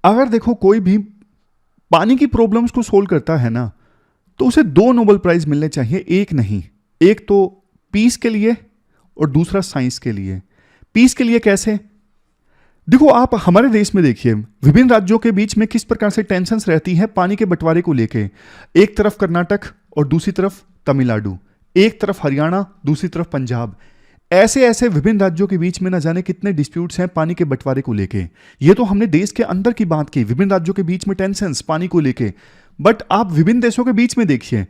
अगर देखो कोई भी पानी की प्रॉब्लम्स को सोल्व करता है ना, तो उसे 2 नोबेल प्राइज मिलने चाहिए, एक नहीं। एक तो पीस के लिए और दूसरा साइंस के लिए। पीस के लिए कैसे? देखो आप हमारे देश में देखिए, विभिन्न राज्यों के बीच में किस प्रकार से टेंशन्स रहती है पानी के बंटवारे को लेके। एक तरफ कर्नाटक और दूसरी तरफ तमिलनाडु, एक तरफ हरियाणा, दूसरी तरफ पंजाब। ऐसे ऐसे विभिन्न राज्यों के बीच में न जाने कितने डिस्प्यूट्स हैं पानी के बंटवारे को लेके। ये तो हमने देश के अंदर की बात की, विभिन्न राज्यों के बीच में टेंशन्स पानी को लेके। बट आप विभिन्न देशों के बीच में देखिए,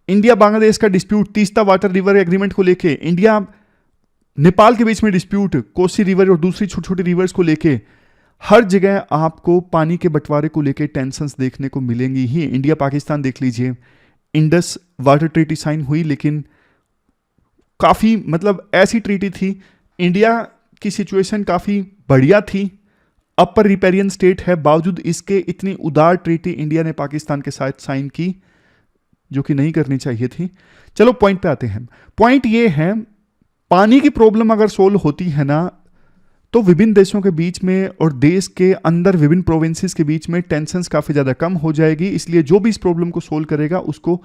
इंडिया बांग्लादेश का dispute Teesta water river agreement को लेके, इंडिया नेपाल के बीच में डिस्प्यूट कोसी रिवर और दूसरी छोटी छोटी रिवर्स को लेके। हर जगह आपको पानी के बंटवारे को लेके टेंशन्स देखने को मिलेंगी ही। इंडिया पाकिस्तान देख लीजिए, इंडस वाटर ट्रीटी साइन हुई, लेकिन काफ़ी मतलब ऐसी ट्रीटी थी, इंडिया की सिचुएशन काफ़ी बढ़िया थी, अपर रिपेरियन स्टेट है, बावजूद इसके इतनी उदार ट्रीटी इंडिया ने पाकिस्तान के साथ साइन की, जो कि नहीं करनी चाहिए थी। चलो पॉइंट पे आते हैं। पॉइंट ये है, पानी की प्रॉब्लम अगर सोल्व होती है ना, तो विभिन्न देशों के बीच में और देश के अंदर विभिन्न प्रोविंसेस के बीच में टेंशन्स काफ़ी ज़्यादा कम हो जाएगी। इसलिए जो भी इस प्रॉब्लम को सोल्व करेगा उसको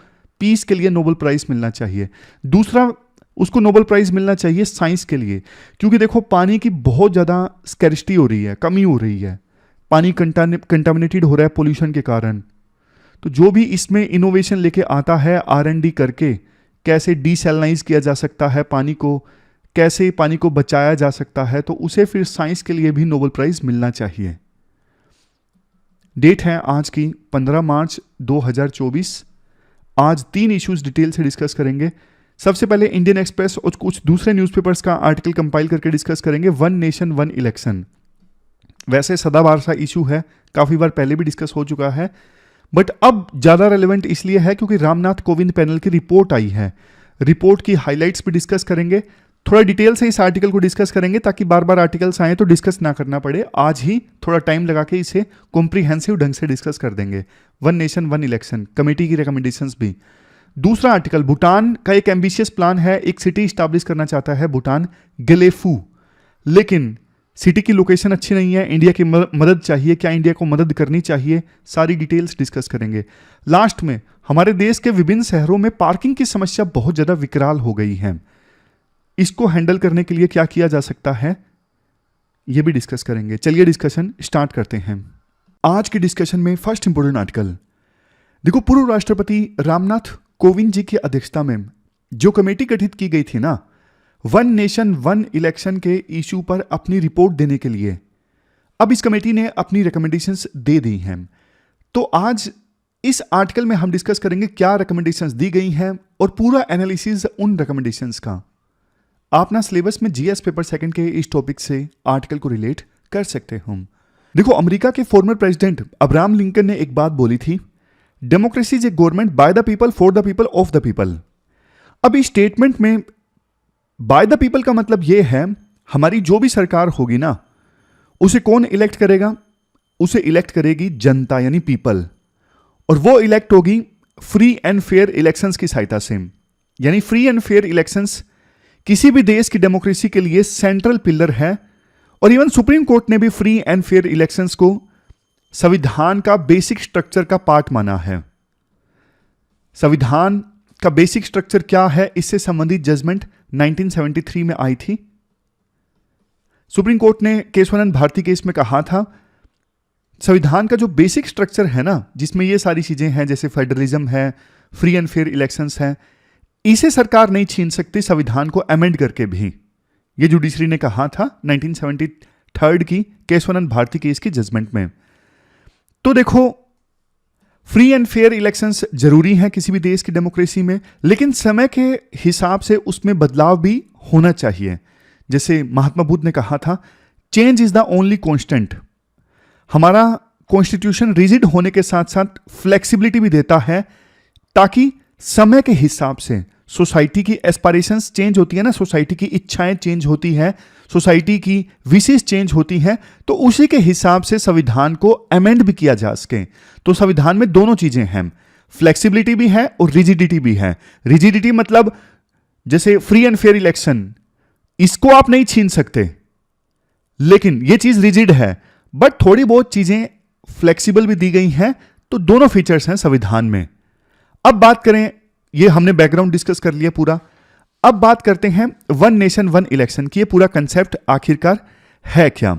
पीस के लिए नोबेल प्राइज़ मिलना चाहिए। दूसरा, उसको नोबेल प्राइज़ मिलना चाहिए साइंस के लिए, क्योंकि देखो पानी की बहुत ज़्यादा स्कैरिसिटी हो रही है, कमी हो रही है, पानी कंटामिनेटेड हो रहा है पोल्यूशन के कारण। तो जो भी इसमें इनोवेशन लेके आता है R&D करके, कैसे डिसैलिनाइज किया जा सकता है पानी को, कैसे पानी को बचाया जा सकता है, तो उसे फिर साइंस के लिए भी नोबेल प्राइज मिलना चाहिए। डेट है आज की 15 मार्च 2024। आज 3 इश्यूज डिटेल से डिस्कस करेंगे। सबसे पहले इंडियन एक्सप्रेस और कुछ दूसरे न्यूज़पेपर्स का आर्टिकल कंपाइल करके डिस्कस करेंगे, 1 नेशन 1 इलेक्शन। वैसे सदाबहार सा इशू है, काफ़ी बार पहले भी डिस्कस हो चुका है, बट अब ज़्यादा रेलेवेंट इसलिए है क्योंकि रामनाथ कोविंद पैनल की रिपोर्ट आई है। रिपोर्ट की हाइलाइट्स भी डिस्कस करेंगे, थोड़ा डिटेल से इस आर्टिकल को डिस्कस करेंगे ताकि बार बार आर्टिकल्स आए तो डिस्कस ना करना पड़े। आज ही थोड़ा टाइम लगा के इसे कॉम्प्रिहेंसिव ढंग से डिस्कस कर देंगे। 1 नेशन 1 इलेक्शन कमेटी की रिकमेंडेशंस भी। दूसरा आर्टिकल, भूटान का एक एम्बिशियस प्लान है, एक सिटी स्टैब्लिश करना चाहता है भूटान, गेलेफू, लेकिन सिटी की लोकेशन अच्छी नहीं है, इंडिया की मदद चाहिए, क्या इंडिया को मदद करनी चाहिए, सारी डिटेल्स डिस्कस करेंगे। लास्ट में हमारे देश के विभिन्न शहरों में पार्किंग की समस्या बहुत ज़्यादा विकराल हो गई है, इसको हैंडल करने के लिए क्या किया जा सकता है, ये भी डिस्कस करेंगे। चलिए डिस्कशन स्टार्ट करते हैं। आज की डिस्कशन में फर्स्ट इंपोर्टेंट आर्टिकल देखो, पूर्व राष्ट्रपति रामनाथ कोविंद जी की अध्यक्षता में जो कमेटी गठित की गई थी ना, 1 नेशन 1 इलेक्शन के इशू पर अपनी रिपोर्ट देने के लिए, अब इस कमेटी ने अपनी रिकमेंडेशंस दे दी हैं। तो आज इस आर्टिकल में हम डिस्कस करेंगे क्या रिकमेंडेशंस दी गई हैं और पूरा एनालिसिस उन रिकमेंडेशंस का। आप ना सिलेबस में जीएस पेपर सेकंड के इस टॉपिक से आर्टिकल को रिलेट कर सकते हो। देखो, अमेरिका के फॉर्मर प्रेसिडेंट अब्राहम लिंकन ने एक बात बोली थी, democracy is a government by the people for the people of the people. अब इस स्टेटमेंट में बाय द पीपल का मतलब यह है, हमारी जो भी सरकार होगी ना, उसे कौन इलेक्ट करेगा? उसे इलेक्ट करेगी जनता, यानी पीपल, और वो इलेक्ट होगी फ्री एंड फेयर इलेक्शंस की सहायता से। यानी फ्री एंड फेयर इलेक्शंस किसी भी देश की डेमोक्रेसी के लिए सेंट्रल पिलर है, और इवन सुप्रीम कोर्ट ने भी फ्री एंड फेयर इलेक्शंस को संविधान का बेसिक स्ट्रक्चर का पार्ट माना है। संविधान का बेसिक स्ट्रक्चर क्या है, इससे संबंधित जजमेंट 1973 में आई थी। सुप्रीम कोर्ट ने केशवानंद भारती केस में कहा था, संविधान का जो बेसिक स्ट्रक्चर है ना, जिसमें ये सारी चीजें हैं, जैसे फेडरलिज्म है, फ्री एंड फेयर इलेक्शंस है, इसे सरकार नहीं छीन सकती संविधान को अमेंड करके भी। ये जुडिशरी ने कहा था 1973 की केशवानंद भारती केस की जजमेंट में। तो देखो, फ्री एंड फेयर इलेक्शंस जरूरी हैं किसी भी देश की डेमोक्रेसी में, लेकिन समय के हिसाब से उसमें बदलाव भी होना चाहिए। जैसे महात्मा बुद्ध ने कहा था, change is the only constant. हमारा कॉन्स्टिट्यूशन रिजिड होने के साथ साथ फ्लेक्सिबिलिटी भी देता है, ताकि समय के हिसाब से सोसाइटी की एस्पायरेशंस चेंज होती है ना, सोसाइटी की इच्छाएं चेंज होती है, सोसाइटी की विशेष चेंज होती है, तो उसी के हिसाब से संविधान को अमेंड भी किया जा सके। तो संविधान में दोनों चीजें हैं, फ्लेक्सिबिलिटी भी है और रिजिडिटी भी है। रिजिडिटी मतलब जैसे फ्री एंड फेयर इलेक्शन, इसको आप नहीं छीन सकते, लेकिन यह चीज रिजिड है, बट थोड़ी बहुत चीजें फ्लेक्सिबल भी दी गई हैं, तो दोनों फीचर्स हैं संविधान में। अब बात करें, ये हमने बैकग्राउंड डिस्कस कर लिया पूरा, अब बात करते हैं वन नेशन वन इलेक्शन की। ये पूरा कंसेप्ट आखिरकार है क्या?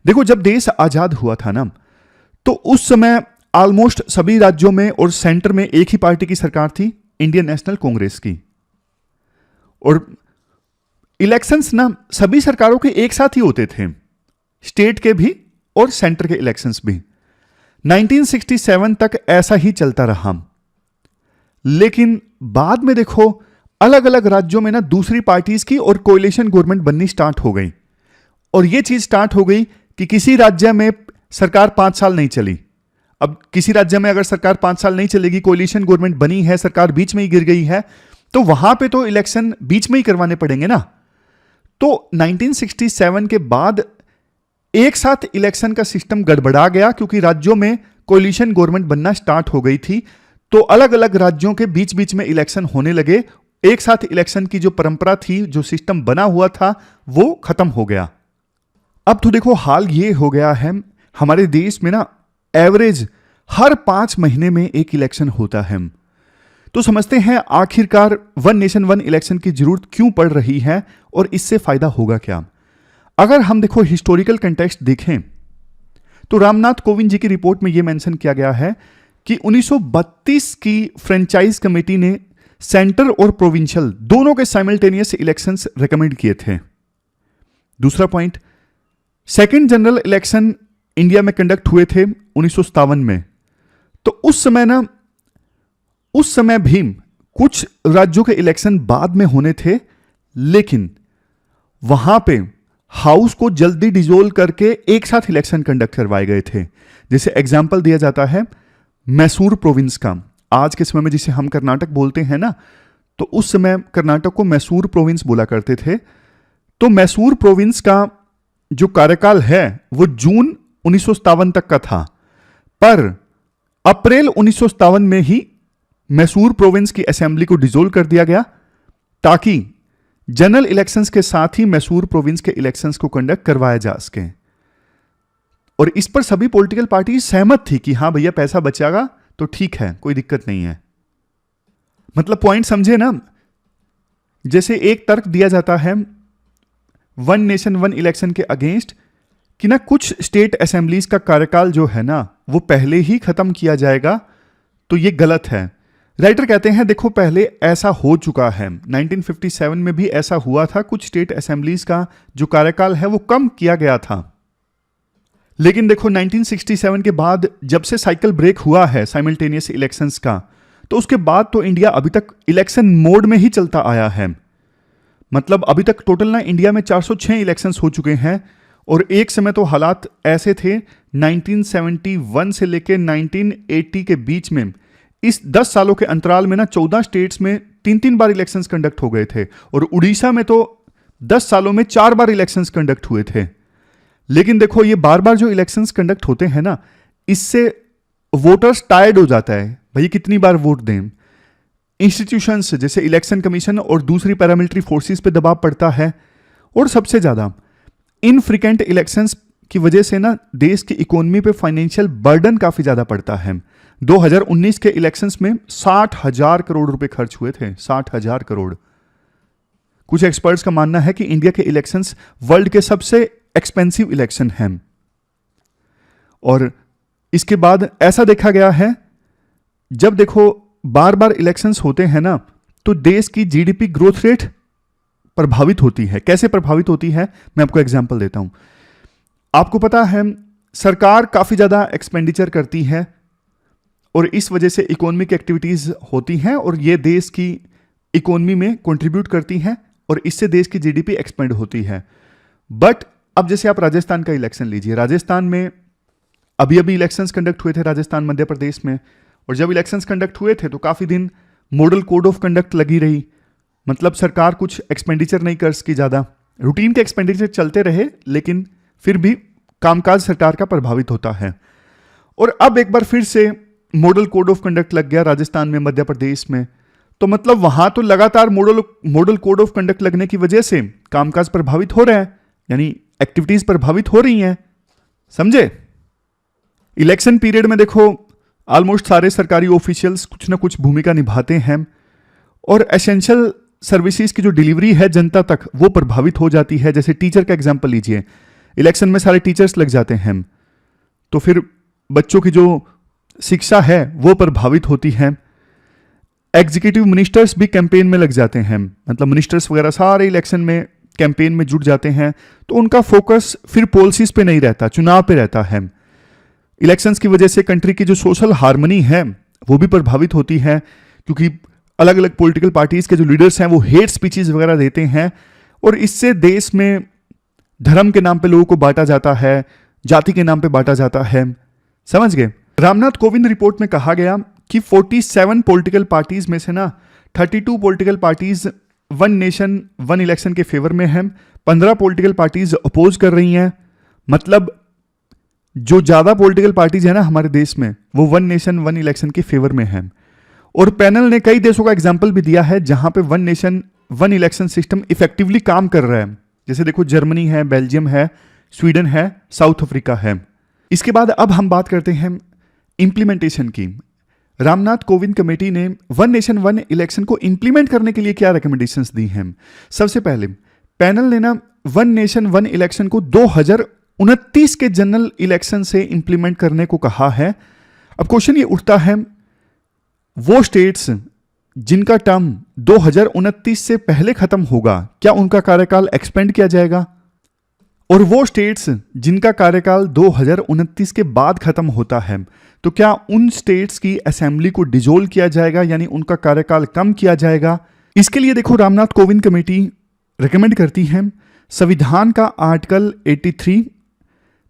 देखो, जब देश आजाद हुआ था ना, तो उस समय ऑलमोस्ट सभी राज्यों में और सेंटर में एक ही पार्टी की सरकार थी, इंडियन नेशनल कांग्रेस की। और इलेक्शंस ना सभी सरकारों के एक साथ ही होते थे, स्टेट के भी और सेंटर के इलेक्शंस भी। 1967 तक ऐसा ही चलता रहा। लेकिन बाद में देखो, अलग अलग राज्यों में ना दूसरी पार्टीज की और कोएलिशन गवर्नमेंट बननी स्टार्ट हो गई। और यह चीज स्टार्ट हो गई कि किसी राज्य में सरकार 5 साल नहीं चली। अब किसी राज्य में अगर सरकार 5 साल नहीं चलेगी, कोएलिशन गवर्नमेंट बनी है, सरकार बीच में ही गिर गई है, तो वहां पे तो इलेक्शन बीच में ही करवाने पड़ेंगे ना। तो 1967 के बाद एक साथ इलेक्शन का सिस्टम गड़बड़ा गया, क्योंकि राज्यों में कोएलिशन गवर्नमेंट बनना स्टार्ट हो गई थी। तो अलग अलग राज्यों के बीच बीच में इलेक्शन होने लगे। एक साथ इलेक्शन की जो परंपरा थी, जो सिस्टम बना हुआ था, वो खत्म हो गया। अब तो देखो, हाल ये हो गया है हमारे देश में ना, एवरेज हर 5 महीने में एक इलेक्शन होता है। तो समझते हैं आखिरकार वन नेशन वन इलेक्शन की जरूरत क्यों पड़ रही है और इससे फायदा होगा क्या। अगर हम देखो हिस्टोरिकल कंटेक्स्ट देखें, तो रामनाथ कोविंद जी की रिपोर्ट में यह मेंशन किया गया है कि 1932 की फ्रेंचाइज कमेटी ने सेंटर और प्रोविंशियल दोनों के साइमल्टेनियस इलेक्शंस रेकमेंड किए थे। दूसरा point, second general election India में कंडक्ट हुए थे 1957 में। तो उस समय भी कुछ राज्यों के इलेक्शन बाद में होने थे, लेकिन वहां पे हाउस को जल्दी डिसोल्व करके एक साथ इलेक्शन कंडक्ट करवाए गए थे। जैसे एग्जाम्पल दिया जाता है मैसूर प्रोविंस का, आज के समय में जिसे हम कर्नाटक बोलते हैं ना, तो उस समय कर्नाटक को मैसूर प्रोविंस बोला करते थे। तो मैसूर प्रोविंस का जो कार्यकाल है वो जून 1957 तक का था, पर अप्रैल 1957 में ही मैसूर प्रोविंस की असेंबली को डिसोल्व कर दिया गया, ताकि जनरल इलेक्शंस के साथ ही मैसूर प्रोविंस के इलेक्शंस को कंडक्ट करवाया जा सके। और इस पर सभी पॉलिटिकल पार्टी सहमत थी कि हां भैया, पैसा बचेगा तो ठीक है, कोई दिक्कत नहीं है। मतलब पॉइंट समझे ना। जैसे एक तर्क दिया जाता है वन नेशन वन इलेक्शन के अगेंस्ट कि ना कुछ स्टेट असेंबलीज का कार्यकाल जो है ना, वो पहले ही खत्म किया जाएगा, तो ये गलत है। राइटर कहते हैं देखो, पहले ऐसा हो चुका है, 1957 में भी ऐसा हुआ था, कुछ स्टेट असेंबलीज का जो कार्यकाल है वो कम किया गया था। लेकिन देखो 1967 के बाद जब से साइकिल ब्रेक हुआ है साइमल्टेनियस इलेक्शंस का, तो उसके बाद तो इंडिया अभी तक इलेक्शन मोड में ही चलता आया है। मतलब अभी तक टोटल ना इंडिया में 406 इलेक्शंस हो चुके हैं। और एक समय तो हालात ऐसे थे 1971 से लेकर 1980 के बीच में, इस 10 सालों के अंतराल में ना 14 स्टेट्स में 3-3 बार इलेक्शंस कंडक्ट हो गए थे। और उड़ीसा में तो 10 सालों में 4 बार इलेक्शंस कंडक्ट हुए थे। लेकिन देखो, ये बार बार जो इलेक्शंस कंडक्ट होते हैं ना, इससे वोटर्स टायर्ड हो जाता है, भाई कितनी बार वोट दें। इंस्टीट्यूशंस जैसे इलेक्शन कमीशन और दूसरी पैरामिलिट्री फोर्सेस पे दबाव पड़ता है। और सबसे ज्यादा इनफ्रीक्वेंट इलेक्शंस की वजह से ना देश की इकोनॉमी पे फाइनेंशियल बर्डन काफी ज्यादा पड़ता है। 2019 के इलेक्शंस में 60,000 करोड़ रुपए खर्च हुए थे, 60,000 करोड़। कुछ एक्सपर्ट्स का मानना है कि इंडिया के इलेक्शंस वर्ल्ड के सबसे एक्सपेंसिव इलेक्शन हैं। और इसके बाद ऐसा देखा गया है, जब देखो बार बार इलेक्शंस होते हैं ना, तो देश की जीडीपी ग्रोथ रेट प्रभावित होती है। कैसे प्रभावित होती है, मैं आपको एग्जांपल देता हूं। आपको पता है सरकार काफी ज्यादा एक्सपेंडिचर करती है और इस वजह से इकोनॉमिक एक्टिविटीज होती हैं और ये देश की इकोनॉमी में कंट्रीब्यूट करती हैं और इससे देश की जीडीपी एक्सपेंड होती है। बट अब जैसे आप राजस्थान का इलेक्शन लीजिए, राजस्थान में अभी अभी इलेक्शंस कंडक्ट हुए थे, राजस्थान मध्य प्रदेश में। और जब इलेक्शंस कंडक्ट हुए थे तो काफी दिन मॉडल कोड ऑफ कंडक्ट लगी रही। मतलब सरकार कुछ एक्सपेंडिचर नहीं कर सकी, ज्यादा रूटीन के एक्सपेंडिचर चलते रहे, लेकिन फिर भी कामकाज सरकार का प्रभावित होता है। और अब एक बार फिर से मॉडल कोड ऑफ कंडक्ट लग गया राजस्थान में, मध्य प्रदेश में। तो मतलब वहां तो लगातार मॉडल कोड ऑफ कंडक्ट लगने की वजह से कामकाज प्रभावित हो रहा है, यानी एक्टिविटीज प्रभावित हो रही हैं। समझे? इलेक्शन पीरियड में देखो ऑलमोस्ट सारे सरकारी ऑफिशियल्स कुछ ना कुछ भूमिका निभाते हैं और एसेंशियल सर्विसेज की जो डिलीवरी है जनता तक वो प्रभावित हो जाती है। जैसे टीचर का एग्जांपल लीजिए, इलेक्शन में सारे टीचर्स लग जाते हैं तो फिर बच्चों की जो शिक्षा है वो प्रभावित होती है। एग्जीक्यूटिव मिनिस्टर्स भी कैंपेन में लग जाते हैं, मतलब मिनिस्टर्स वगैरह सारे इलेक्शन में कैंपेन में जुट जाते हैं तो उनका फोकस फिर पॉलिसीज पे नहीं रहता, चुनाव पे रहता है। इलेक्शंस की वजह से कंट्री की जो सोशल हार्मनी है वो भी प्रभावित होती है, क्योंकि अलग अलग पॉलिटिकल पार्टीज के जो लीडर्स हैं वो हेट स्पीचेस वगैरह देते हैं और इससे देश में धर्म के नाम पे लोगों को बांटा जाता है, जाति के नाम पे बांटा जाता है। समझ गए? रामनाथ कोविंद रिपोर्ट में कहा गया कि 47 पॉलिटिकल पार्टीज में से ना 32 political parties one nation one election के फेवर में हैं, 15 पॉलिटिकल पार्टीज अपोज कर रही हैं। मतलब जो ज्यादा पॉलिटिकल पार्टीज है ना हमारे देश में वो वन नेशन वन इलेक्शन के फेवर में हैं। और पैनल ने कई देशों का एग्जाम्पल भी दिया है जहां पे one nation one election system effectively काम कर रहा है। जैसे देखो जर्मनी है, बेल्जियम है, स्वीडन है, साउथ अफ्रीका है। इसके बाद अब हम बात करते हैं इंप्लीमेंटेशन की। रामनाथ कोविंद कमेटी ने वन नेशन वन इलेक्शन को इंप्लीमेंट करने के लिए क्या रिकमेंडेशंस दी हैं। सबसे पहले पैनल ने ना वन नेशन वन इलेक्शन को 2029 के जनरल इलेक्शन से इंप्लीमेंट करने को कहा है। अब क्वेश्चन ये उठता है, वो स्टेट्स जिनका टर्म 2029 से पहले खत्म होगा क्या उनका कार्यकाल एक्सपेंड किया जाएगा? और वो स्टेट्स जिनका कार्यकाल 2029 के बाद खत्म होता है तो क्या उन स्टेट्स की असेंबली को डिजोल्व किया जाएगा, यानी उनका कार्यकाल कम किया जाएगा? इसके लिए देखो रामनाथ कोविंद कमेटी रिकमेंड करती है संविधान का आर्टिकल 83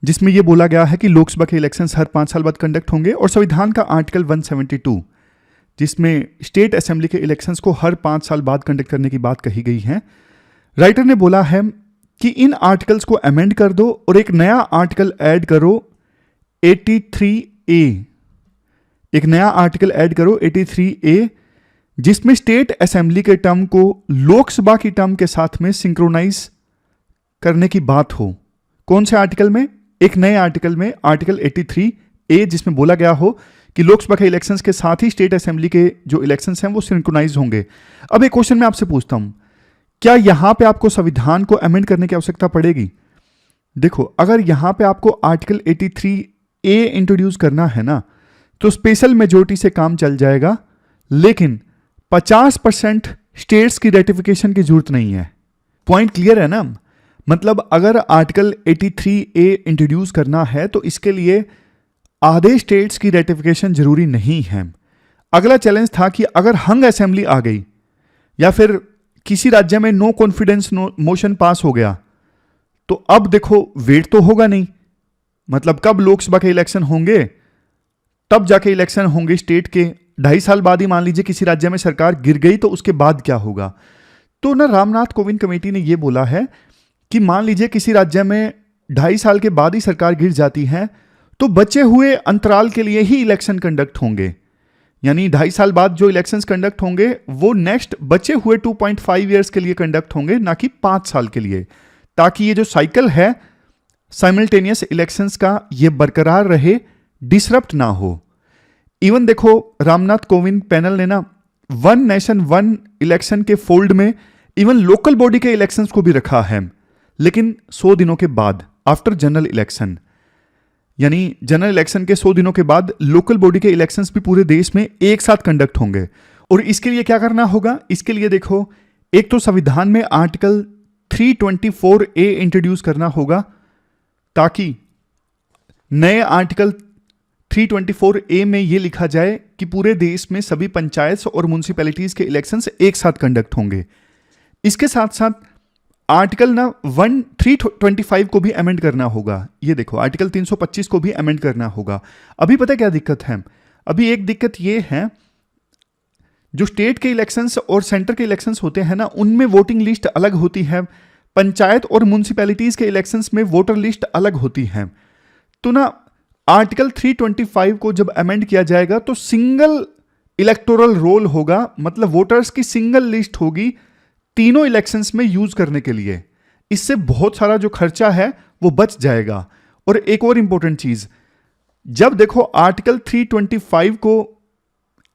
जिसमें यह बोला गया है कि लोकसभा के इलेक्शंस हर 5 साल बाद कंडक्ट होंगे, और संविधान का आर्टिकल 172 जिसमें स्टेट असेंबली के इलेक्शंस को हर 5 साल बाद कंडक्ट करने की बात कही गई है। राइटर ने बोला है कि इन आर्टिकल्स को अमेंड कर दो और एक नया आर्टिकल ऐड करो 83A, एक नया आर्टिकल ऐड करो 83A जिसमें स्टेट असेंबली के टर्म को लोकसभा की टर्म के साथ में सिंक्रोनाइज करने की बात हो। कौन से आर्टिकल में? एक नए आर्टिकल में, आर्टिकल 83A जिसमें बोला गया हो कि लोकसभा के इलेक्शंस के साथ ही स्टेट असेंबली के जो इलेक्शंस हैं वो सिंक्रोनाइज होंगे। अब एक क्वेश्चन मैं आपसे पूछता हूं, क्या यहां पे आपको संविधान को अमेंड करने की आवश्यकता पड़ेगी? देखो अगर यहां पे आपको आर्टिकल 83A इंट्रोड्यूस करना है ना तो स्पेशल मेजोरिटी से काम चल जाएगा, लेकिन 50% स्टेट्स की रेटिफिकेशन की जरूरत नहीं है। पॉइंट क्लियर है ना? मतलब अगर आर्टिकल 83A इंट्रोड्यूस करना है तो इसके लिए आधे स्टेट्स की रेटिफिकेशन जरूरी नहीं है। अगला चैलेंज था कि अगर हंग असेंबली आ गई या फिर किसी राज्य में नो कॉन्फिडेंस मोशन पास हो गया तो अब देखो वेट तो होगा नहीं, मतलब कब लोकसभा के इलेक्शन होंगे तब जाके इलेक्शन होंगे स्टेट के। 2.5 साल बाद ही मान लीजिए किसी राज्य में सरकार गिर गई तो उसके बाद क्या होगा? तो ना रामनाथ कोविंद कमेटी ने यह बोला है कि मान लीजिए किसी राज्य में 2.5 साल के बाद ही सरकार गिर जाती है तो बचे हुए अंतराल के लिए ही इलेक्शन कंडक्ट होंगे, यानी 2.5 साल बाद जो इलेक्शंस कंडक्ट होंगे वो नेक्स्ट बचे हुए 2.5 ईयर्स के लिए कंडक्ट होंगे, ना कि 5 साल के लिए, ताकि ये जो साइकिल है साइमल्टेनियस इलेक्शंस का ये बरकरार रहे, डिसरप्ट ना हो। इवन देखो रामनाथ कोविंद पैनल ने ना वन नेशन वन इलेक्शन के फोल्ड में इवन लोकल बॉडी के इलेक्शंस को भी रखा है, लेकिन 100 दिनों के बाद, आफ्टर जनरल इलेक्शन, यानी जनरल इलेक्शन के 100 दिनों के बाद लोकल बॉडी के इलेक्शंस भी पूरे देश में एक साथ कंडक्ट होंगे। और इसके लिए क्या करना होगा? इसके लिए देखो एक तो संविधान में आर्टिकल 324A इंट्रोड्यूस करना होगा ताकि नए आर्टिकल 324A में यह लिखा जाए कि पूरे देश में सभी पंचायत और म्युनिसिपैलिटीज के इलेक्शंस एक साथ कंडक्ट होंगे। इसके साथ साथ आर्टिकल ना 325 को भी अमेंड करना होगा। ये देखो आर्टिकल 325 को भी अमेंड करना होगा। अभी पता क्या दिक्कत है? अभी एक दिक्कत ये है, जो स्टेट के इलेक्शंस और सेंटर के इलेक्शंस होते हैं ना उनमें वोटिंग लिस्ट अलग होती है, पंचायत और म्युनिसिपैलिटीज के इलेक्शंस में वोटर लिस्ट अलग होती है। तो ना आर्टिकल 325 को जब अमेंड किया जाएगा तो सिंगल इलेक्टोरल रोल होगा, मतलब वोटर्स की सिंगल लिस्ट होगी तीनों इलेक्शंस में यूज करने के लिए। इससे बहुत सारा जो खर्चा है वो बच जाएगा। और एक और इंपॉर्टेंट चीज, जब देखो आर्टिकल 325 को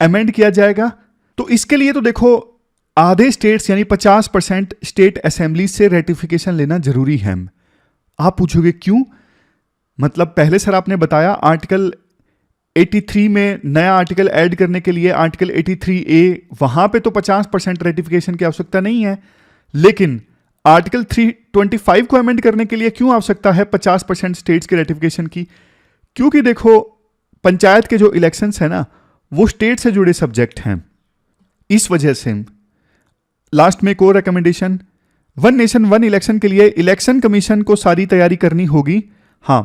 अमेंड किया जाएगा तो इसके लिए तो देखो आधे स्टेट्स यानी 50% स्टेट असेंबली से रेटिफिकेशन लेना जरूरी है। आप पूछोगे क्यों? मतलब पहले सर आपने बताया आर्टिकल 83 में नया आर्टिकल ऐड करने के लिए आर्टिकल 83A वहां पे तो 50% रेटिफिकेशन की आवश्यकता नहीं है, लेकिन आर्टिकल 325 को अमेंड करने के लिए क्यों आवश्यकता है 50% स्टेट्स के रेटिफिकेशन की? क्योंकि देखो पंचायत के जो इलेक्शंस है ना वो स्टेट से जुड़े सब्जेक्ट हैं। इस वजह से लास्ट में एक और recommendation, one nation one election के लिए इलेक्शन कमीशन को सारी तैयारी करनी होगी। हाँ,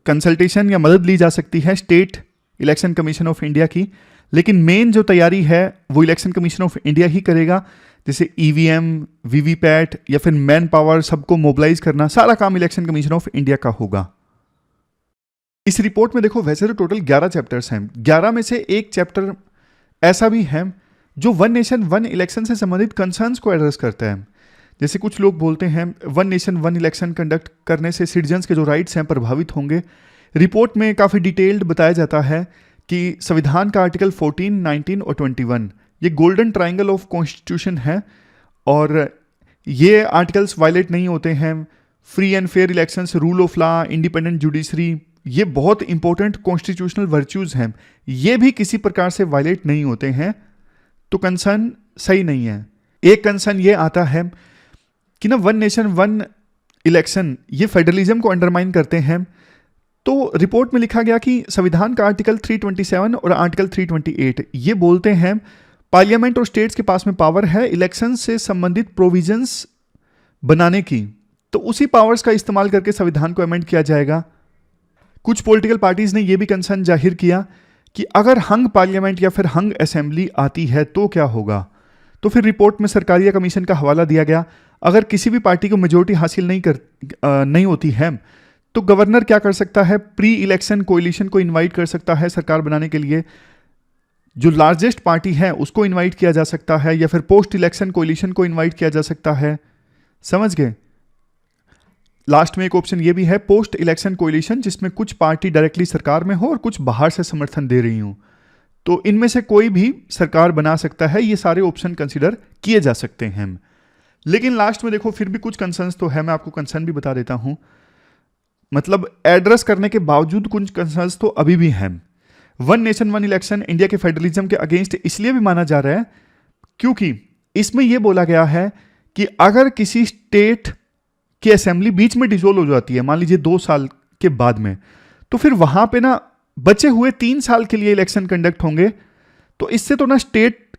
कंसल्टेशन या मदद ली जा सकती है state election commission of India की, लेकिन मेन जो तैयारी है वो इलेक्शन कमीशन ऑफ इंडिया ही करेगा। जैसे ईवीएम, वीवीपैट या फिर मैन पावर सबको मोबिलाइज करना, सारा काम इलेक्शन कमीशन ऑफ इंडिया का होगा। इस रिपोर्ट में देखो वैसे तो टोटल 11 चैप्टर्स हैं, 11 में से एक चैप्टर ऐसा भी है जो वन नेशन वन इलेक्शन से संबंधित कंसर्न्स को एड्रेस करता है। जैसे कुछ लोग बोलते हैं one nation one election conduct करने से सिटीजन्स के जो राइट्स हैं प्रभावित होंगे। रिपोर्ट में काफ़ी डिटेल्ड बताया जाता है कि संविधान का आर्टिकल 14, 19 और 21 ये गोल्डन ट्राइंगल ऑफ कॉन्स्टिट्यूशन है और ये आर्टिकल्स वायलेट नहीं होते हैं। Free and fair elections, rule of law, independent judiciary, ये बहुत इंपॉर्टेंट कॉन्स्टिट्यूशनल वर्च्यूज हैं, ये भी किसी प्रकार से वायलेट नहीं होते हैं, तो कंसर्न सही नहीं है। एक कंसर्न ये आता है कि ना वन नेशन वन इलेक्शन ये फेडरलिज्म को अंडरमाइन करते हैं। तो रिपोर्ट में लिखा गया कि संविधान का आर्टिकल 327 और आर्टिकल 328 ये बोलते हैं पार्लियामेंट और स्टेट्स के पास में पावर है इलेक्शन से संबंधित प्रोविजंस बनाने की, तो उसी पावर्स का इस्तेमाल करके संविधान को अमेंड किया जाएगा। कुछ पॉलिटिकल पार्टीज ने यह भी कंसर्न जाहिर किया कि अगर हंग पार्लियामेंट या फिर हंग असेंबली आती है तो क्या होगा। तो फिर रिपोर्ट में सरकारी या कमीशन का हवाला दिया गया, अगर किसी भी पार्टी को मेजोरिटी हासिल नहीं होती है तो गवर्नर क्या कर सकता है, प्री इलेक्शन कोalition को इनवाइट कर सकता है सरकार बनाने के लिए, जो लार्जेस्ट पार्टी है उसको इनवाइट किया जा सकता है, या फिर पोस्ट इलेक्शन कोalition को इनवाइट किया जा सकता है। समझ गए? लास्ट में एक ऑप्शन ये भी है पोस्ट इलेक्शन कोalition, जिसमें कुछ पार्टी डायरेक्टली सरकार में हो और कुछ बाहर से समर्थन दे रही हो, तो इनमें से कोई भी सरकार बना सकता है। ये सारे ऑप्शन कंसिडर किए जा सकते हैं। लेकिन लास्ट में देखो फिर भी कुछ कंसर्न्स तो है, मैं आपको कंसर्न भी बता देता हूं। मतलब एड्रेस करने के बावजूद कुछ कंसर्न्स तो अभी भी हैं। One nation one election India के फेडरलिज्म के अगेंस्ट इसलिए भी माना जा रहा है क्योंकि इसमें यह बोला गया है कि अगर किसी स्टेट की असेंबली बीच में डिसोल्व हो जाती है, मान लीजिए 2 साल के बाद में, तो फिर वहां पे ना बचे हुए 3 साल के लिए इलेक्शन कंडक्ट होंगे, तो इससे तो ना स्टेट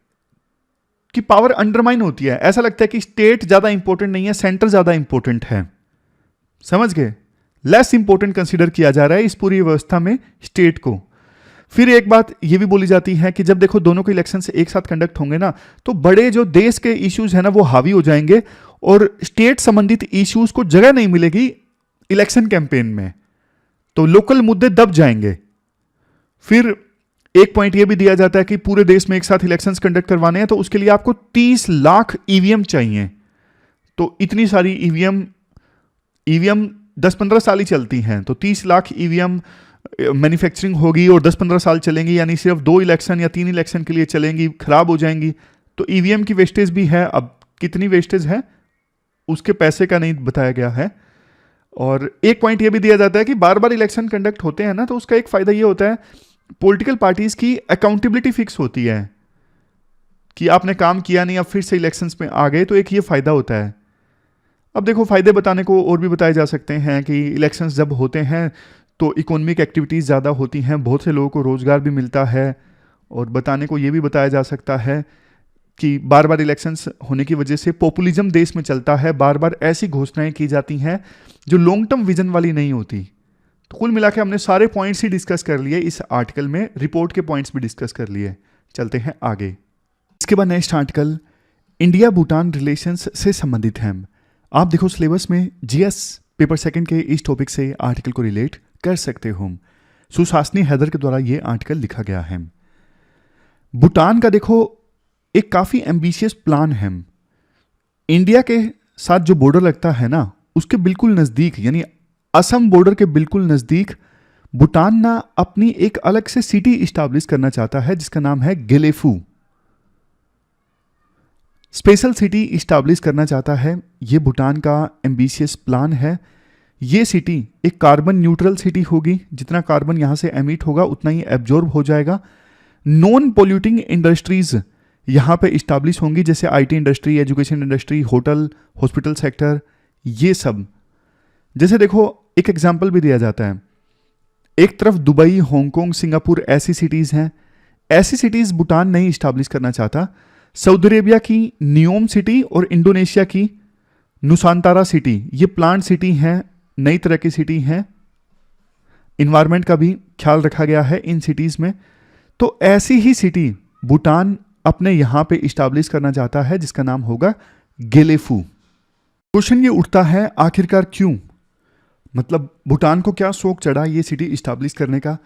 की पावर अंडरमाइन होती है। ऐसा लगता है कि स्टेट ज्यादा इंपॉर्टेंट नहीं है, सेंटर ज्यादा इंपॉर्टेंट है। समझ गए? लेस इंपॉर्टेंट कंसीडर किया जा रहा है इस पूरी व्यवस्था में स्टेट को। फिर एक बात यह भी बोली जाती है कि जब देखो दोनों के इलेक्शन से एक साथ कंडक्ट होंगे ना, तो बड़े जो देश के इश्यूज है ना वो हावी हो जाएंगे और स्टेट संबंधित इश्यूज को जगह नहीं मिलेगी इलेक्शन कैंपेन में, तो लोकल मुद्दे दब जाएंगे। फिर एक पॉइंट यह भी दिया जाता है कि पूरे देश में एक साथ इलेक्शंस कंडक्ट करवाने हैं तो उसके लिए आपको 30 लाख ईवीएम चाहिए। तो इतनी सारी ईवीएम 10-15 साल ही चलती हैं, तो 30 लाख ईवीएम मैन्युफैक्चरिंग होगी और 10-15 साल चलेंगी, यानी सिर्फ 2 इलेक्शन या 3 इलेक्शन के लिए चलेंगी, खराब हो जाएंगी। तो ईवीएम की वेस्टेज भी है। अब कितनी वेस्टेज है उसके पैसे का नहीं बताया गया है। और एक पॉइंट यह भी दिया जाता है कि बार बार इलेक्शन कंडक्ट होते हैं ना, तो उसका एक फायदा यह होता है पॉलिटिकल पार्टीज की अकाउंटेबिलिटी फिक्स होती है कि आपने काम किया नहीं, अब फिर से इलेक्शंस में आ गए, तो एक ये फायदा होता है। अब देखो फायदे बताने को और भी बताए जा सकते हैं कि इलेक्शंस जब होते हैं तो इकोनॉमिक एक्टिविटीज़ ज़्यादा होती हैं, बहुत से लोगों को रोज़गार भी मिलता है। और बताने को ये भी बताया जा सकता है कि बार बार इलेक्शंस होने की वजह से पॉपुलिज्म देश में चलता है, बार बार ऐसी घोषणाएं की जाती हैं जो लॉन्ग टर्म विजन वाली नहीं होती। तो कुल मिला के हमने सारे पॉइंट्स ही डिस्कस कर लिए इस आर्टिकल में, रिपोर्ट के पॉइंट्स भी डिस्कस कर लिए। चलते हैं आगे। इसके बाद next article India Bhutan relations से संबंधित है। आप देखो सिलेबस में जीएस पेपर 2 के इस टॉपिक से आर्टिकल को रिलेट कर सकते हो। सुशासनी हैदर के द्वारा यह आर्टिकल लिखा गया है। भूटान का देखो एक काफी एम्बिशियस प्लान है। इंडिया के साथ जो बॉर्डर लगता है ना, उसके बिल्कुल नजदीक, यानी असम बॉर्डर के बिल्कुल नजदीक भूटान ना अपनी एक अलग से सिटी इस्टेब्लिश करना चाहता है जिसका नाम है गेलेफू। स्पेशल सिटी इस्टेब्लिश करना चाहता है। ये भूटान का एम्बिशियस प्लान है। ये सिटी एक कार्बन न्यूट्रल सिटी होगी। जितना कार्बन यहाँ से एमिट होगा उतना ही एब्जॉर्ब हो जाएगा। नॉन पोल्यूटिंग इंडस्ट्रीज यहाँ पे इस्टेब्लिश होंगी, जैसे IT industry, education industry, hotel, hospital sector, ये सब। जैसे देखो एक एग्जाम्पल भी दिया जाता है, एक तरफ दुबई, हांगकांग, सिंगापुर ऐसी सिटीज हैं। ऐसी सिटीज भूटान नहीं इस्टेब्लिश करना चाहता। सऊदी अरेबिया की नियोम सिटी और इंडोनेशिया की नुसांतारा सिटी, ये प्लांट सिटी हैं, नई तरह की सिटी हैं। इन्वायरमेंट का भी ख्याल रखा गया है इन सिटीज में। तो ऐसी ही सिटी भूटान अपने यहां पे इस्टेब्लिश करना चाहता है जिसका नाम होगा गेलेफू। क्वेश्चन ये उठता है आखिरकार क्यों, मतलब भूटान को क्या शौक चढ़ा ये सिटी इस्टेब्लिश करने का।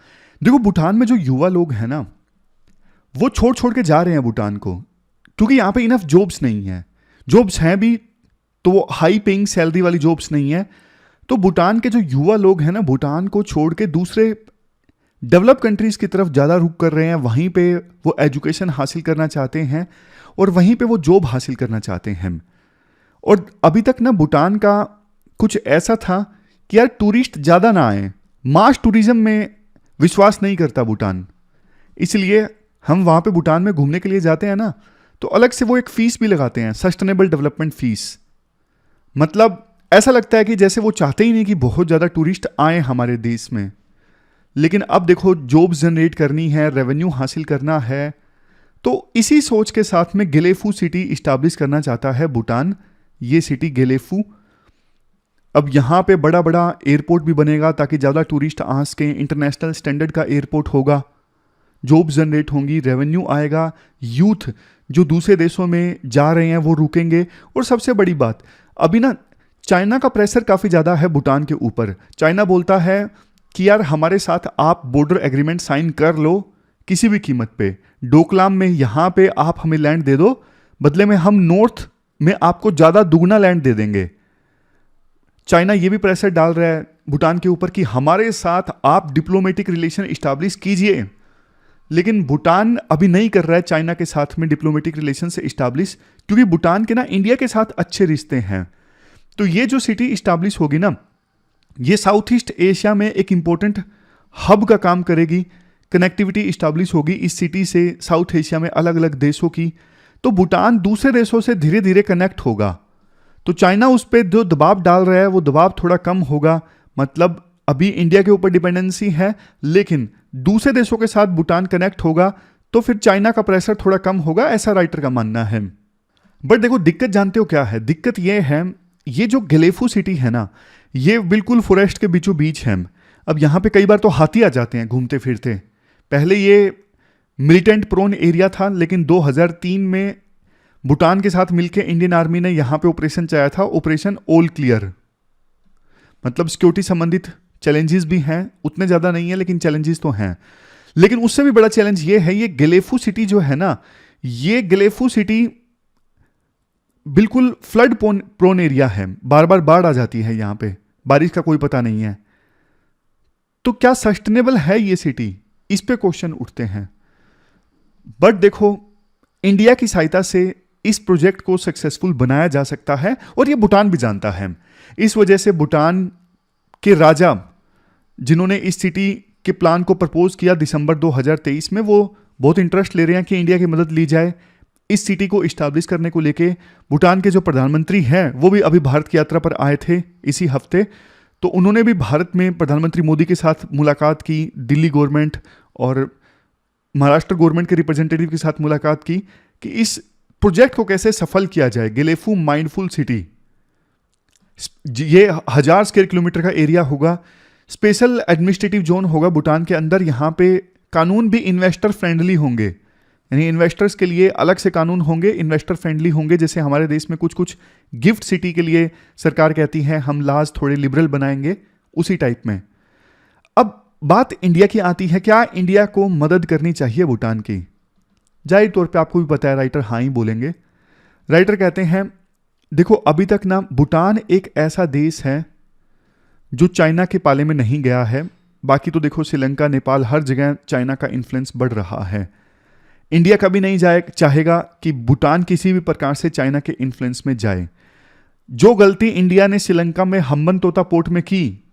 देखो भूटान में जो युवा लोग हैं ना, वो छोड़ छोड़ के जा रहे हैं भूटान को, क्योंकि यहाँ पे इनफ जॉब्स नहीं है। जॉब्स हैं भी तो वो हाई पेइंग सैलरी वाली जॉब्स नहीं है। तो भूटान के जो युवा लोग हैं ना, भूटान को छोड़ के दूसरे डेवलप कंट्रीज की तरफ ज़्यादा रुख कर रहे हैं। वहीं पे वो एजुकेशन हासिल करना चाहते हैं और वहीं पे वो जॉब हासिल करना चाहते हैं। और अभी तक ना भूटान का कुछ ऐसा था कि यार टूरिस्ट ज़्यादा ना आए, मास टूरिज्म में विश्वास नहीं करता भूटान। इसलिए हम वहाँ पे भूटान में घूमने के लिए जाते हैं ना, तो अलग से वो एक फीस भी लगाते हैं, सस्टेनेबल डेवलपमेंट फीस। मतलब ऐसा लगता है कि जैसे वो चाहते ही नहीं कि बहुत ज़्यादा टूरिस्ट आए हमारे देश में। लेकिन अब देखो जॉब्स जनरेट करनी है, रेवेन्यू हासिल करना है, तो इसी सोच के साथ में गेलेफू सिटी इस्टेब्लिश करना चाहता है भूटान। ये सिटी गेलेफू, अब यहाँ पे बड़ा बड़ा एयरपोर्ट भी बनेगा ताकि ज़्यादा टूरिस्ट आ सकें। इंटरनेशनल स्टैंडर्ड का एयरपोर्ट होगा, जॉब जनरेट होंगी, रेवेन्यू आएगा, यूथ जो दूसरे देशों में जा रहे हैं वो रुकेंगे। और सबसे बड़ी बात, अभी ना चाइना का प्रेशर काफ़ी ज़्यादा है भूटान के ऊपर। चाइना बोलता है कि यार हमारे साथ आप बॉर्डर एग्रीमेंट साइन कर लो किसी भी कीमत पे, डोकलाम में यहाँ पे आप हमें लैंड दे दो, बदले में हम नॉर्थ में आपको ज़्यादा दुगना लैंड दे देंगे। चाइना ये भी प्रेशर डाल रहा है भूटान के ऊपर कि हमारे साथ आप डिप्लोमेटिक रिलेशन इस्टेब्लिश कीजिए। लेकिन भूटान अभी नहीं कर रहा है चाइना के साथ में डिप्लोमेटिक रिलेशन से इस्टेब्लिश, क्योंकि भूटान के ना इंडिया के साथ अच्छे रिश्ते हैं। तो ये जो सिटी इस्टेब्लिश होगी ना, ये साउथ ईस्ट एशिया में एक इंपॉर्टेंट हब का काम करेगी। कनेक्टिविटी इस्टेब्लिश होगी इस सिटी से साउथ एशिया में अलग अलग देशों की। तो भूटान दूसरे देशों से धीरे धीरे कनेक्ट होगा। तो चाइना उस पर जो दबाव डाल रहा है वो दबाव थोड़ा कम होगा। मतलब अभी इंडिया के ऊपर डिपेंडेंसी है, लेकिन दूसरे देशों के साथ भूटान कनेक्ट होगा तो फिर चाइना का प्रेशर थोड़ा कम होगा, ऐसा राइटर का मानना है। बट देखो दिक्कत जानते हो क्या है? दिक्कत ये है, ये जो गेलेफू सिटी है ना, ये बिल्कुल फॉरेस्ट के बीचों बीच है। अब यहाँ पे कई बार तो हाथी आ जाते हैं घूमते फिरते। पहले ये मिलिटेंट प्रोन एरिया था, लेकिन 2003 में भूटान के साथ मिलकर इंडियन आर्मी ने यहाँ पे ऑपरेशन चलाया था, ऑपरेशन ऑल क्लियर। मतलब सिक्योरिटी संबंधित चैलेंजेस भी हैं, उतने ज़्यादा नहीं है लेकिन चैलेंजेस तो हैं। लेकिन उससे भी बड़ा चैलेंज ये है, ये गेलेफू सिटी जो है ना, ये गेलेफू सिटी बिल्कुल फ्लड प्रोन एरिया है। बार बार बाढ़ आ जाती है यहाँ पे, बारिश का कोई पता नहीं है। तो क्या सस्टेनेबल है ये सिटी? इस पे क्वेश्चन उठते हैं। बट देखो इंडिया की सहायता से इस प्रोजेक्ट को सक्सेसफुल बनाया जा सकता है और ये भूटान भी जानता है। इस वजह से भूटान के राजा जिन्होंने इस सिटी के प्लान को प्रपोज किया दिसंबर 2023 में, वो बहुत इंटरेस्ट ले रहे हैं कि इंडिया की मदद ली जाए इस सिटी को इस्टेब्लिश करने को लेके। भूटान के जो प्रधानमंत्री हैं वो भी अभी भारत की यात्रा पर आए थे इसी हफ्ते, तो उन्होंने भी भारत में प्रधानमंत्री मोदी के साथ मुलाकात की, दिल्ली गवर्नमेंट और महाराष्ट्र गवर्नमेंट के रिप्रेजेंटेटिव के साथ मुलाकात की कि इस प्रोजेक्ट को कैसे सफल किया जाए। गेलेफू माइंडफुल सिटी, ये 1000 स्क्वायर किलोमीटर का एरिया होगा, स्पेशल एडमिनिस्ट्रेटिव जोन होगा भूटान के अंदर। यहाँ पे कानून भी इन्वेस्टर फ्रेंडली होंगे, यानी इन्वेस्टर्स के लिए अलग से कानून होंगे, इन्वेस्टर फ्रेंडली होंगे। जैसे हमारे देश में कुछ कुछ गिफ्ट सिटी के लिए सरकार कहती है हम लाज थोड़े लिबरल बनाएंगे, उसी टाइप में। अब बात इंडिया की आती है, क्या इंडिया को मदद करनी चाहिए भूटान की? जाहिर तौर पे आपको भी पता है, राइटर हाँ ही बोलेंगे। राइटर कहते हैं देखो अभी तक ना भूटान एक ऐसा देश है जो चाइना के पाले में नहीं गया है। बाकी तो देखो श्रीलंका, नेपाल, हर जगह चाइना का इन्फ्लुएंस बढ़ रहा है। इंडिया कभी नहीं चाहेगा कि भूटान किसी भी प्रकार से चाइना के इन्फ्लुएंस में जाए। जो गलती इंडिया ने श्रीलंका में हम्बनतोता पोर्ट में की,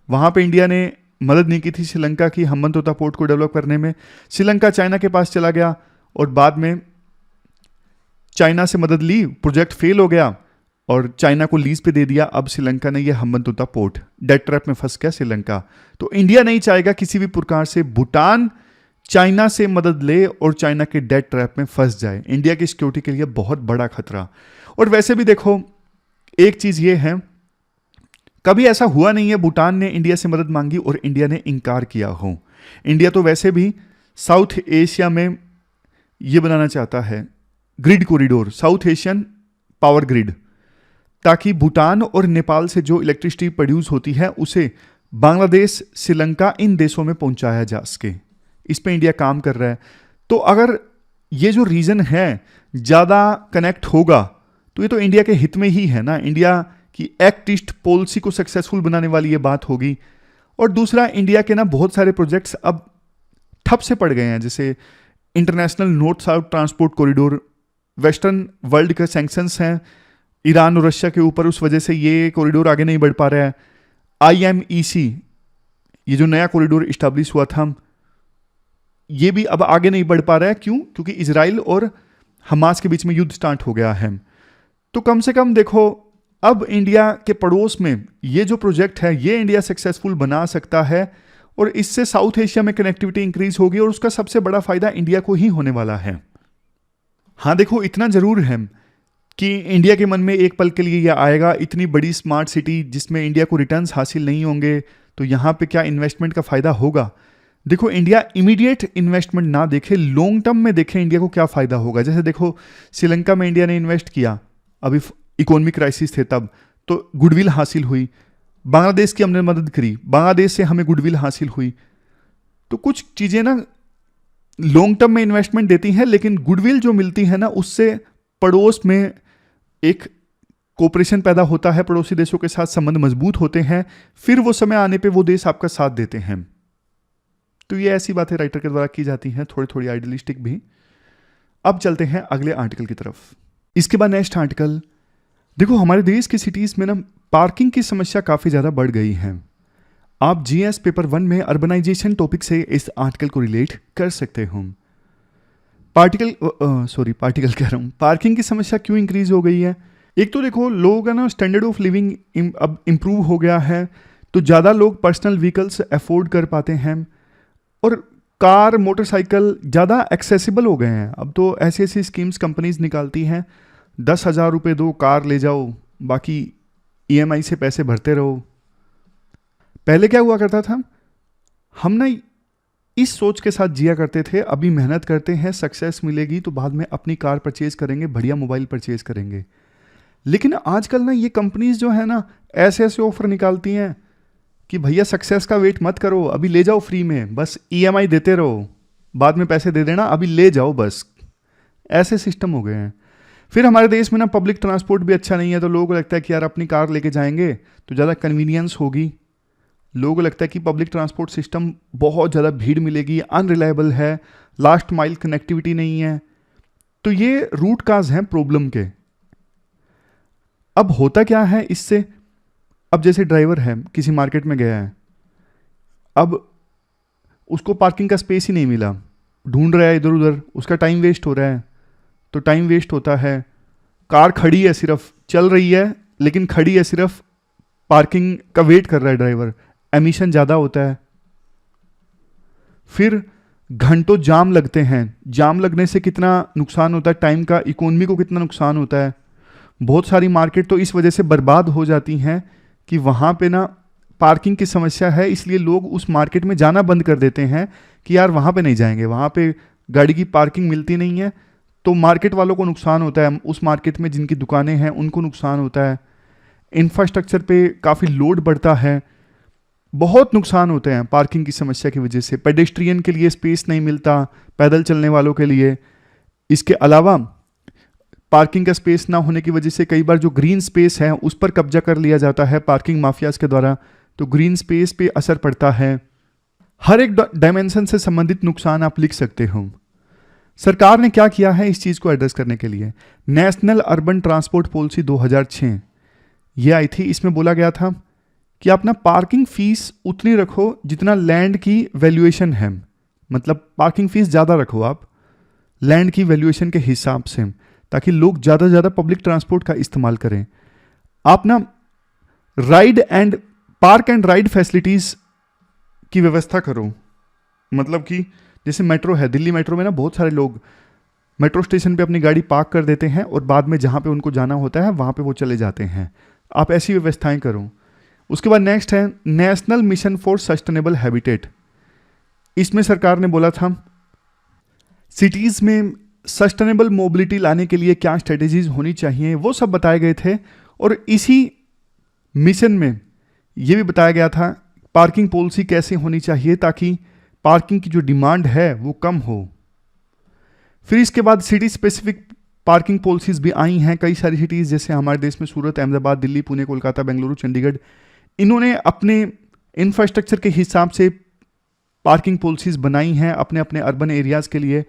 वहां पे इंडिया ने मदद नहीं की थी श्रीलंका की हम्बनतोता पोर्ट को डेवलप करने में। श्रीलंका चाइना के पास चला गया और बाद में चाइना से मदद ली, प्रोजेक्ट फेल हो गया और चाइना को लीज पे दे दिया। अब श्रीलंका ने यह हम्बनतोता पोर्ट, डेट ट्रैप में फंस गया श्रीलंका। तो इंडिया नहीं चाहेगा किसी भी प्रकार से भूटान चाइना से मदद ले और चाइना के डेट ट्रैप में फंस जाए। इंडिया की सिक्योरिटी के लिए बहुत बड़ा खतरा। और वैसे भी देखो, एक चीज ये है, कभी ऐसा हुआ नहीं है भूटान ने इंडिया से मदद मांगी और इंडिया ने इनकार किया हो। इंडिया तो वैसे भी साउथ एशिया में ये बनाना चाहता है grid corridor, south Asian power grid, ताकि भूटान और नेपाल से जो इलेक्ट्रिसिटी प्रोड्यूस होती है उसे बांग्लादेश, श्रीलंका, इन देशों में पहुंचाया जा सके। इस पे इंडिया काम कर रहा है। तो अगर ये जो रीजन है ज्यादा कनेक्ट होगा तो ये तो इंडिया के हित में ही है ना। इंडिया की एक्ट ईस्ट पॉलिसी को सक्सेसफुल बनाने वाली ये बात होगी। और दूसरा, इंडिया के ना बहुत सारे प्रोजेक्ट्स अब ठप से पड़ गए हैं, जैसे international north south transport corridor, western world के सैंक्शंस हैं ईरान और रशिया के ऊपर, उस वजह से ये कॉरिडोर आगे नहीं बढ़ पा रहा है। IMEC, ये जो नया कॉरिडोर इस्टेब्लिश हुआ था, ये भी अब आगे नहीं बढ़ पा रहा है। क्यों? क्योंकि इजराइल और हमास के बीच में युद्ध स्टार्ट हो गया है। तो कम से कम देखो, अब इंडिया के पड़ोस में ये जो प्रोजेक्ट है ये इंडिया सक्सेसफुल बना सकता है और इससे साउथ एशिया में कनेक्टिविटी इंक्रीज होगी और उसका सबसे बड़ा फायदा इंडिया को ही होने वाला है। हाँ देखो, इतना जरूर है कि इंडिया के मन में एक पल के लिए यह आएगा, इतनी बड़ी स्मार्ट सिटी जिसमें इंडिया को रिटर्न्स हासिल नहीं होंगे तो यहाँ पे क्या इन्वेस्टमेंट का फायदा होगा। देखो, इंडिया इमीडिएट इन्वेस्टमेंट ना देखे, लॉन्ग टर्म में देखे इंडिया को क्या फायदा होगा। जैसे देखो, श्रीलंका में इंडिया ने इन्वेस्ट किया, अभी इकोनॉमिक क्राइसिस थे तब, तो गुडविल हासिल हुई। बांग्लादेश की हमने मदद करी, बांग्लादेश से हमें गुडविल हासिल हुई। तो कुछ चीजें ना लॉन्ग टर्म में इन्वेस्टमेंट देती हैं, लेकिन गुडविल जो मिलती है ना उससे पड़ोस में एक कोऑपरेशन पैदा होता है, पड़ोसी देशों के साथ संबंध मजबूत होते हैं, फिर वो समय आने पे वो देश आपका साथ देते हैं। तो ये ऐसी बातें राइटर के द्वारा की जाती हैं, थोड़ी थोड़ी आइडियलिस्टिक भी। अब चलते हैं अगले आर्टिकल की तरफ। इसके बाद नेक्स्ट आर्टिकल, देखो हमारे देश की सिटीज में ना पार्किंग की समस्या काफी ज्यादा बढ़ गई है। आप GS पेपर 1 में अर्बनाइजेशन टॉपिक से इस आर्टिकल को रिलेट कर सकते हो। पार्टिकल कह रहा हूं, पार्किंग की समस्या क्यों इंक्रीज हो गई है। एक तो देखो, लोगों का ना स्टैंडर्ड ऑफ लिविंग अब इंप्रूव हो गया है, तो ज़्यादा लोग पर्सनल व्हीकल्स अफोर्ड कर पाते हैं और कार, मोटरसाइकिल ज़्यादा एक्सेसिबल हो गए हैं। अब तो ऐसी ऐसी स्कीम्स कंपनीज निकालती हैं, 10,000 रुपये दो, कार ले जाओ, बाकी EMI से पैसे भरते रहो। पहले क्या हुआ करता था, हम ना इस सोच के साथ जिया करते थे, अभी मेहनत करते हैं, सक्सेस मिलेगी तो बाद में अपनी कार परचेज करेंगे, बढ़िया मोबाइल परचेज करेंगे। लेकिन आजकल ना ये कंपनीज जो है ना ऐसे ऐसे ऑफर निकालती हैं कि भैया सक्सेस का वेट मत करो, अभी ले जाओ फ्री में, बस EMI देते रहो, बाद में पैसे दे देना, अभी ले जाओ बस। ऐसे सिस्टम हो गए हैं। फिर हमारे देश में ना पब्लिक ट्रांसपोर्ट भी अच्छा नहीं है, तो लोगों को लगता है कि यार अपनी कार लेके जाएंगे तो ज़्यादा कन्वीनियंस होगी। लोगों को लगता है कि पब्लिक ट्रांसपोर्ट सिस्टम बहुत ज़्यादा भीड़ मिलेगी, अनरिलायबल है, लास्ट माइल कनेक्टिविटी नहीं है। तो ये रूट काज हैं प्रॉब्लम के। अब होता क्या है इससे, अब जैसे ड्राइवर है, किसी मार्केट में गया है, अब उसको पार्किंग का स्पेस ही नहीं मिला, ढूंढ रहा है इधर उधर, उसका टाइम वेस्ट हो रहा है। तो टाइम वेस्ट होता है, कार खड़ी है, सिर्फ चल रही है लेकिन खड़ी है, सिर्फ पार्किंग का वेट कर रहा है ड्राइवर, एमिशन ज़्यादा होता है। फिर घंटों जाम लगते हैं, जाम लगने से कितना नुकसान होता है, टाइम का, इकोनॉमी को कितना नुकसान होता है। बहुत सारी मार्केट तो इस वजह से बर्बाद हो जाती हैं कि वहाँ पे ना पार्किंग की समस्या है, इसलिए लोग उस मार्केट में जाना बंद कर देते हैं कि यार वहाँ पे नहीं जाएंगे, वहाँ पे गाड़ी की पार्किंग मिलती नहीं है। तो मार्केट वालों को नुकसान होता है, उस मार्केट में जिनकी दुकानें हैं उनको नुकसान होता है, इंफ्रास्ट्रक्चर पे काफ़ी लोड बढ़ता है, बहुत नुकसान होते हैं पार्किंग की समस्या की वजह से। पेडेस्ट्रियन के लिए स्पेस नहीं मिलता, पैदल चलने वालों के लिए। इसके अलावा पार्किंग का स्पेस ना होने की वजह से कई बार जो ग्रीन स्पेस है उस पर कब्जा कर लिया जाता है पार्किंग माफियाज के द्वारा, तो ग्रीन स्पेस पे असर पड़ता है। हर एक डायमेंशन से संबंधित नुकसान आप लिख सकते हो। सरकार ने क्या किया है इस चीज़ को एड्रेस करने के लिए? नेशनल अर्बन ट्रांसपोर्ट पॉलिसी 2006 ये आई थी। इसमें बोला गया था कि अपना पार्किंग फीस उतनी रखो जितना लैंड की वैल्यूएशन है, मतलब पार्किंग फीस ज़्यादा रखो आप लैंड की वैल्यूएशन के हिसाब से, ताकि लोग ज़्यादा से ज़्यादा पब्लिक ट्रांसपोर्ट का इस्तेमाल करें। आप ना पार्क एंड राइड फैसिलिटीज़ की व्यवस्था करो, मतलब कि जैसे मेट्रो है, दिल्ली मेट्रो में ना बहुत सारे लोग मेट्रो स्टेशन पे अपनी गाड़ी पार्क कर देते हैं और बाद में जहाँ पे उनको जाना होता है वहाँ पे वो चले जाते हैं। आप ऐसी व्यवस्थाएं करो। उसके बाद नेक्स्ट है national mission for sustainable habitat. इसमें सरकार ने बोला था सिटीज़ में सस्टेनेबल मोबिलिटी लाने के लिए क्या स्ट्रेटेजीज होनी चाहिए, वो सब बताए गए थे। और इसी मिशन में ये भी बताया गया था पार्किंग पॉलिसी कैसे होनी चाहिए ताकि पार्किंग की जो डिमांड है वो कम हो। फिर इसके बाद सिटी स्पेसिफिक पार्किंग पॉलिसीज भी आई हैं। कई सारी सिटीज़ जैसे हमारे देश में सूरत, अहमदाबाद, दिल्ली, पुणे, कोलकाता, बेंगलुरु, चंडीगढ़, इन्होंने अपने इंफ्रास्ट्रक्चर के हिसाब से पार्किंग पॉलिसीज बनाई हैं अपने अपने अर्बन एरियाज़ के लिए।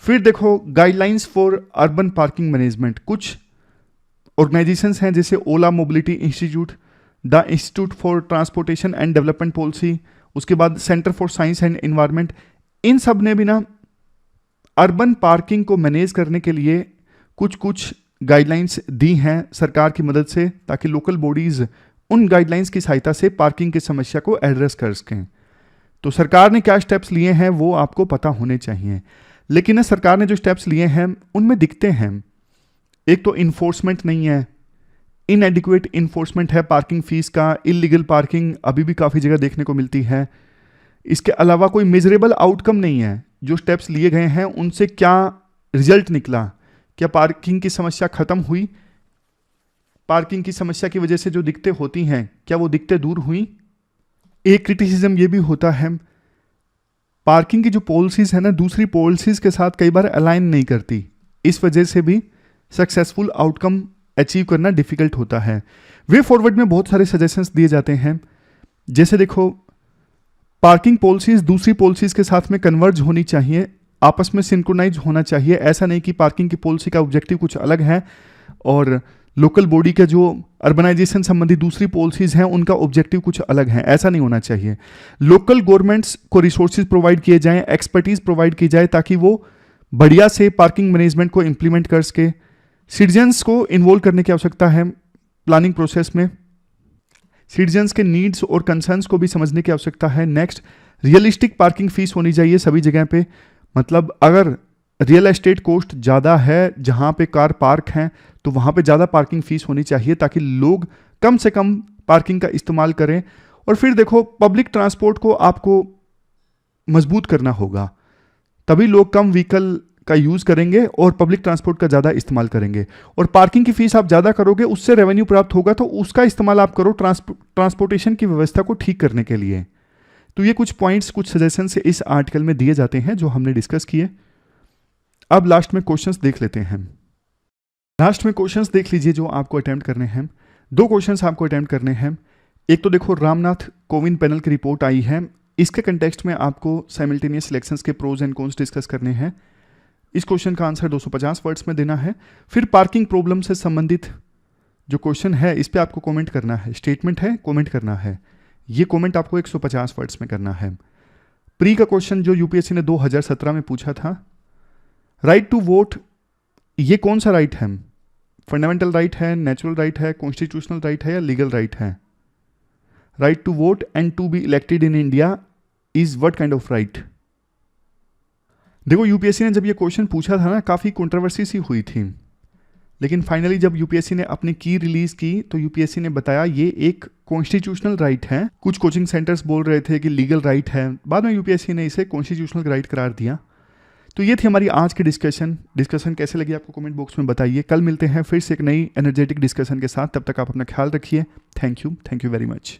फिर देखो guidelines for urban parking management. कुछ ऑर्गेनाइजेशंस हैं जैसे Ola mobility institute, the institute for transportation and development policy, उसके बाद centre for science and environment. इन सब ने भी ना अर्बन पार्किंग को मैनेज करने के लिए कुछ कुछ गाइडलाइंस दी हैं सरकार की मदद से, ताकि लोकल बॉडीज़ उन गाइडलाइंस की सहायता से पार्किंग की समस्या को एड्रेस कर सकें। तो सरकार ने क्या स्टेप्स लिए हैं वो आपको पता होने चाहिए। लेकिन ना सरकार ने जो स्टेप्स लिए हैं उनमें दिखते हैं, एक तो इन्फोर्समेंट नहीं है, इनएडिक्वेट इन्फोर्समेंट है पार्किंग फीस का, इलीगल पार्किंग अभी भी काफ़ी जगह देखने को मिलती है। इसके अलावा कोई मेजरेबल आउटकम नहीं है, जो स्टेप्स लिए गए हैं उनसे क्या रिजल्ट निकला, क्या पार्किंग की समस्या खत्म हुई, पार्किंग की समस्या की वजह से जो दिक्कतें होती हैं क्या वो दिक्कतें दूर हुई। एक क्रिटिसिज्म ये भी होता है पार्किंग की जो पॉलिसीज़ है ना दूसरी पॉलिसीज़ के साथ कई बार अलाइन नहीं करती, इस वजह से भी सक्सेसफुल आउटकम अचीव करना डिफिकल्ट होता है। वे फॉरवर्ड में बहुत सारे सजेशंस दिए जाते हैं, जैसे देखो पार्किंग पॉलिसीज़ दूसरी पॉलिसीज़ के साथ में कन्वर्ज होनी चाहिए, आपस में सिंक्रोनाइज होना चाहिए। ऐसा नहीं कि पार्किंग की पॉलिसी का ऑब्जेक्टिव कुछ अलग है और लोकल बॉडी के जो अर्बनाइजेशन संबंधी दूसरी पॉलिसीज़ हैं उनका ऑब्जेक्टिव कुछ अलग है, ऐसा नहीं होना चाहिए। लोकल गवर्नमेंट्स को रिसोर्सेज प्रोवाइड किए जाएं, एक्सपर्टीज़ प्रोवाइड की जाए ताकि वो बढ़िया से पार्किंग मैनेजमेंट को इम्प्लीमेंट कर सके। सिटीजन्स को इन्वॉल्व करने की आवश्यकता है प्लानिंग प्रोसेस में, सिटीजन्स के नीड्स और कंसर्न्स को भी समझने की आवश्यकता है। नेक्स्ट, रियलिस्टिक पार्किंग फीस होनी चाहिए सभी जगह पे, मतलब अगर रियल एस्टेट कॉस्ट ज़्यादा है जहाँ पे कार पार्क हैं तो वहाँ पे ज़्यादा पार्किंग फीस होनी चाहिए ताकि लोग कम से कम पार्किंग का इस्तेमाल करें। और फिर देखो पब्लिक ट्रांसपोर्ट को आपको मजबूत करना होगा, तभी लोग कम व्हीकल का यूज़ करेंगे और पब्लिक ट्रांसपोर्ट का ज़्यादा इस्तेमाल करेंगे। और पार्किंग की फीस आप ज़्यादा करोगे उससे रेवेन्यू प्राप्त होगा, तो उसका इस्तेमाल आप करो ट्रांसपोर्टेशन की व्यवस्था को ठीक करने के लिए। तो ये कुछ पॉइंट्स, कुछ सजेशंस इस आर्टिकल में दिए जाते हैं जो हमने डिस्कस किए। अब लास्ट में क्वेश्चंस देख लेते हैं। लास्ट में क्वेश्चंस देख लीजिए जो आपको अटेम्प्ट करने हैं। 2 क्वेश्चंस आपको अटेम्प्ट करने हैं। एक तो देखो रामनाथ कोविंद पैनल की रिपोर्ट आई है, इसके कंटेक्स्ट में आपको साइमल्टेनियस सिलेक्शंस के प्रोज एंड कॉन्स डिस्कस करने हैं। इस क्वेश्चन का आंसर 250 वर्ड्स में देना है। फिर पार्किंग प्रॉब्लम से संबंधित जो क्वेश्चन है इस पर आपको कमेंट करना है, स्टेटमेंट है कमेंट करना है, ये कमेंट आपको 150 वर्ड्स में करना है। प्री का क्वेश्चन जो यूपीएससी ने 2017 में पूछा था, राइट टू वोट ये कौन सा राइट है? फंडामेंटल राइट है, नेचुरल राइट है, कॉन्स्टिट्यूशनल राइट है या लीगल राइट है? Right to vote and to be elected in India is what kind of right? देखो यूपीएससी ने जब ये क्वेश्चन पूछा था ना काफ़ी कंट्रोवर्सी सी हुई थी, लेकिन फाइनली जब यूपीएससी ने अपनी की रिलीज की तो यूपीएससी ने बताया ये एक कॉन्स्टिट्यूशनल राइट है। कुछ कोचिंग सेंटर्स बोल रहे थे कि लीगल राइट है, बाद में यूपीएससी ने इसे कॉन्स्टिट्यूशनल राइट करार दिया। तो ये थी हमारी आज की डिस्कशन कैसे लगी आपको कमेंट बॉक्स में बताइए। कल मिलते हैं फिर से एक नई एनर्जेटिक डिस्कशन के साथ, तब तक आप अपना ख्याल रखिए। Thank you very much.